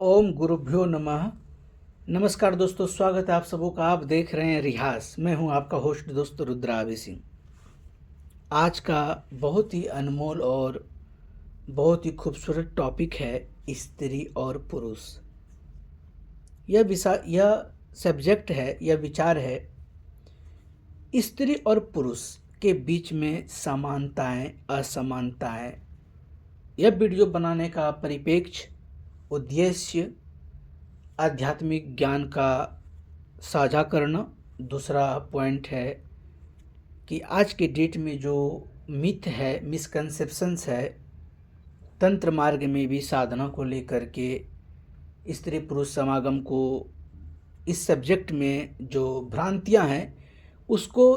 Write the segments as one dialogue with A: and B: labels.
A: ओम गुरुभ्यो नमः। नमस्कार दोस्तों, स्वागत है आप सबों का। आप देख रहे हैं रिहास। मैं हूं आपका होस्ट दोस्त रुद्र आबी सिंह। आज का बहुत ही अनमोल और बहुत ही खूबसूरत टॉपिक है स्त्री और पुरुष। यह सब्जेक्ट है, यह विचार है स्त्री और पुरुष के बीच में समानताएं, असमानताएं। यह वीडियो बनाने का परिप्रेक्ष्य उद्देश्य आध्यात्मिक ज्ञान का साझा करना। दूसरा पॉइंट है कि आज के डेट में जो मिथ है, मिसकंसेप्शंस है, तंत्र मार्ग में भी साधना को लेकर के स्त्री पुरुष समागम को, इस सब्जेक्ट में जो भ्रांतियां हैं उसको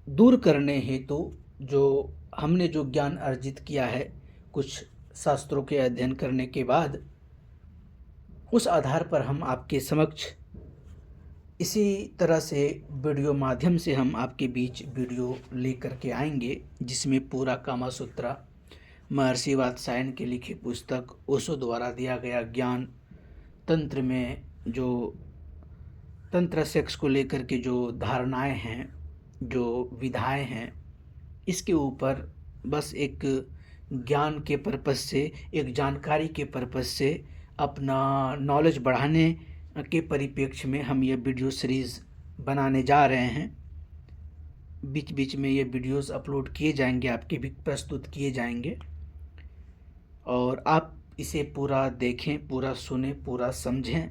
A: दूर करने हेतु जो हमने जो ज्ञान अर्जित किया है कुछ शास्त्रों के अध्ययन करने के बाद, उस आधार पर हम आपके समक्ष इसी तरह से वीडियो माध्यम से हम आपके बीच वीडियो लेकर के आएंगे, जिसमें पूरा कामा सूत्र महर्षि वात्सायन के लिखी पुस्तक, ओशो द्वारा दिया गया ज्ञान, तंत्र में जो तंत्र सेक्स को लेकर के जो धारणाएं हैं, जो विधाएं हैं, इसके ऊपर बस एक ज्ञान के पर्पस से, एक जानकारी के पर्पस से, अपना नॉलेज बढ़ाने के परिप्रेक्ष्य में हम ये वीडियो सीरीज़ बनाने जा रहे हैं। बीच बीच में ये वीडियोस अपलोड किए जाएंगे, आपके भी प्रस्तुत किए जाएंगे, और आप इसे पूरा देखें, पूरा सुने, पूरा समझें।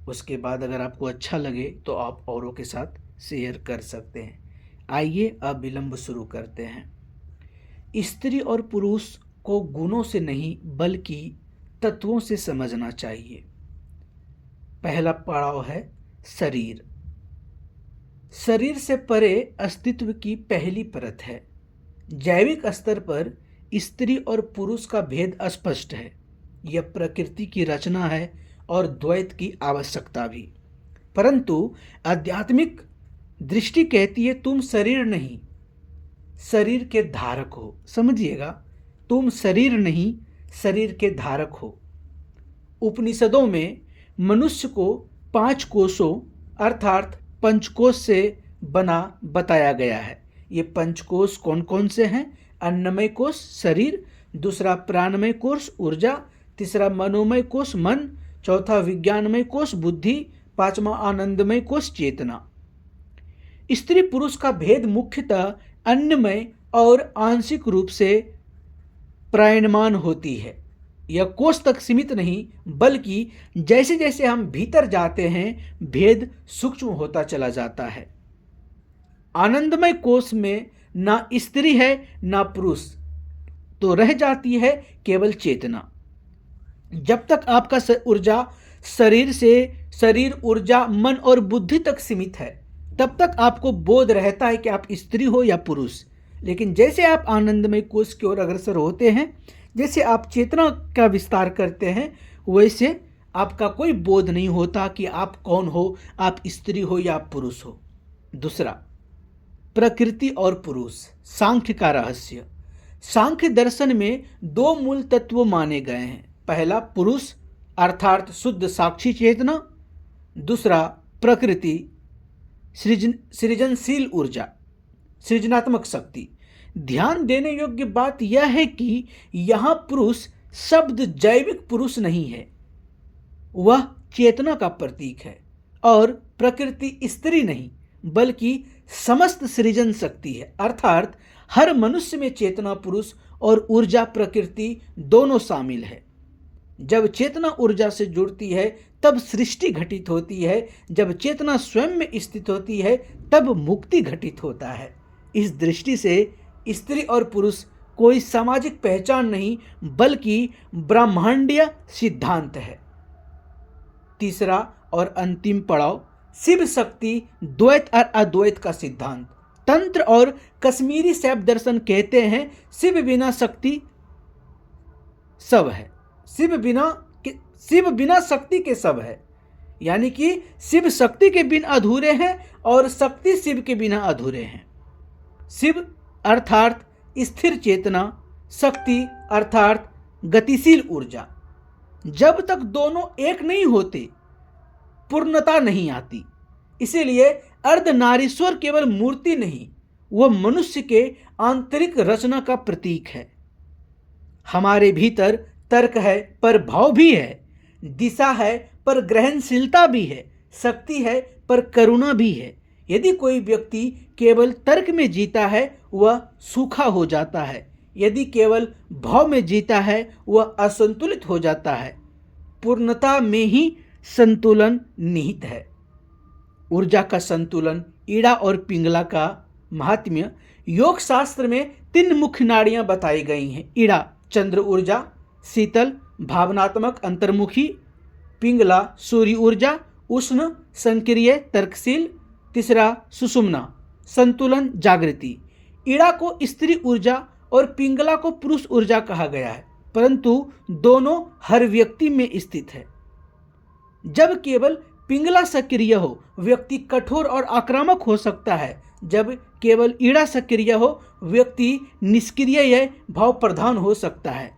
A: उसके बाद अगर आपको अच्छा लगे तो आप औरों के साथ शेयर कर सकते हैं। आइए अब विलंब शुरू करते हैं। स्त्री और पुरुष को गुणों से नहीं बल्कि तत्वों से समझना चाहिए। पहला पड़ाव है शरीर। शरीर से परे अस्तित्व की पहली परत है। जैविक स्तर पर स्त्री और पुरुष का भेद स्पष्ट है। यह प्रकृति की रचना है और द्वैत की आवश्यकता भी। परंतु आध्यात्मिक दृष्टि कहती है तुम शरीर नहीं, शरीर के धारक हो। समझिएगा, तुम शरीर नहीं, शरीर के धारक हो। उपनिषदों में मनुष्य को 5 कोषों अर्थात पंचकोश से बना बताया गया है। ये पंचकोश कौन कौन से हैं? अन्नमय कोश शरीर, दूसरा प्राणमय कोश ऊर्जा, तीसरा मनोमय कोश मन, चौथा विज्ञानमय कोश बुद्धि, पांचवा आनंदमय कोश चेतना। स्त्री पुरुष का भेद मुख्यतः अन्नमय और आंशिक रूप से प्रायणमान होती है। यह कोष तक सीमित नहीं, बल्कि जैसे जैसे हम भीतर जाते हैं भेद सूक्ष्म होता चला जाता है। आनंदमय कोष में ना स्त्री है ना पुरुष, तो रह जाती है केवल चेतना। जब तक आपका ऊर्जा शरीर ऊर्जा मन और बुद्धि तक सीमित है, तब तक आपको बोध रहता है कि आप स्त्री हो या पुरुष। लेकिन जैसे आप आनंदमय कोष की ओर अग्रसर होते हैं, जैसे आप चेतना का विस्तार करते हैं, वैसे आपका कोई बोध नहीं होता कि आप कौन हो, आप स्त्री हो या पुरुष हो। दूसरा, प्रकृति और पुरुष। सांख्य का रहस्य। सांख्य दर्शन में 2 मूल तत्व माने गए हैं। पहला पुरुष अर्थात शुद्ध साक्षी चेतना, दूसरा प्रकृति सृजनशील ऊर्जा, सृजनात्मक शक्ति। ध्यान देने योग्य बात यह है कि यहां पुरुष शब्द जैविक पुरुष नहीं है, वह चेतना का प्रतीक है, और प्रकृति स्त्री नहीं बल्कि समस्त सृजन शक्ति है। अर्थात हर मनुष्य में चेतना पुरुष और ऊर्जा प्रकृति दोनों शामिल है। जब चेतना ऊर्जा से जुड़ती है तब सृष्टि घटित होती है, जब चेतना स्वयं में स्थित होती है तब मुक्ति घटित होता है। इस दृष्टि से स्त्री और पुरुष कोई सामाजिक पहचान नहीं बल्कि ब्रह्मांडीय सिद्धांत है। तीसरा और अंतिम पड़ाव शिव शक्ति द्वैत और अद्वैत का सिद्धांत। तंत्र और कश्मीरी शैव दर्शन कहते हैं शिव बिना शक्ति सब है, शिव बिना शक्ति के सब है। यानी कि शिव शक्ति के बिना अधूरे हैं और शक्ति शिव के बिना अधूरे हैं। शिव अर्थात स्थिर चेतना, शक्ति अर्थात गतिशील ऊर्जा। जब तक दोनों एक नहीं होते पूर्णता नहीं आती। इसीलिए अर्धनारीश्वर केवल मूर्ति नहीं, वह मनुष्य के आंतरिक रचना का प्रतीक है। हमारे भीतर तर्क है पर भाव भी है, दिशा है पर ग्रहणशीलता भी है, शक्ति है पर करुणा भी है। यदि कोई व्यक्ति केवल तर्क में जीता है वह सूखा हो जाता है, यदि केवल भाव में जीता है वह असंतुलित हो जाता है। पूर्णता में ही संतुलन निहित है। ऊर्जा का संतुलन, ईड़ा और पिंगला का महात्म्य। योग शास्त्र में 3 मुख्य नाड़ियां बताई गई हैं। ईड़ा चंद्र ऊर्जा, शीतल भावनात्मक अंतर्मुखी, पिंगला सूर्य ऊर्जा, उष्ण संक्रिय तर्कशील, तीसरा सुषुम्ना संतुलन जागृति। ईड़ा को स्त्री ऊर्जा और पिंगला को पुरुष ऊर्जा कहा गया है, परंतु दोनों हर व्यक्ति में स्थित है। जब केवल पिंगला सक्रिय हो व्यक्ति कठोर और आक्रामक हो सकता है, जब केवल ईड़ा सक्रिय हो व्यक्ति निष्क्रिय या भाव प्रधान हो सकता है।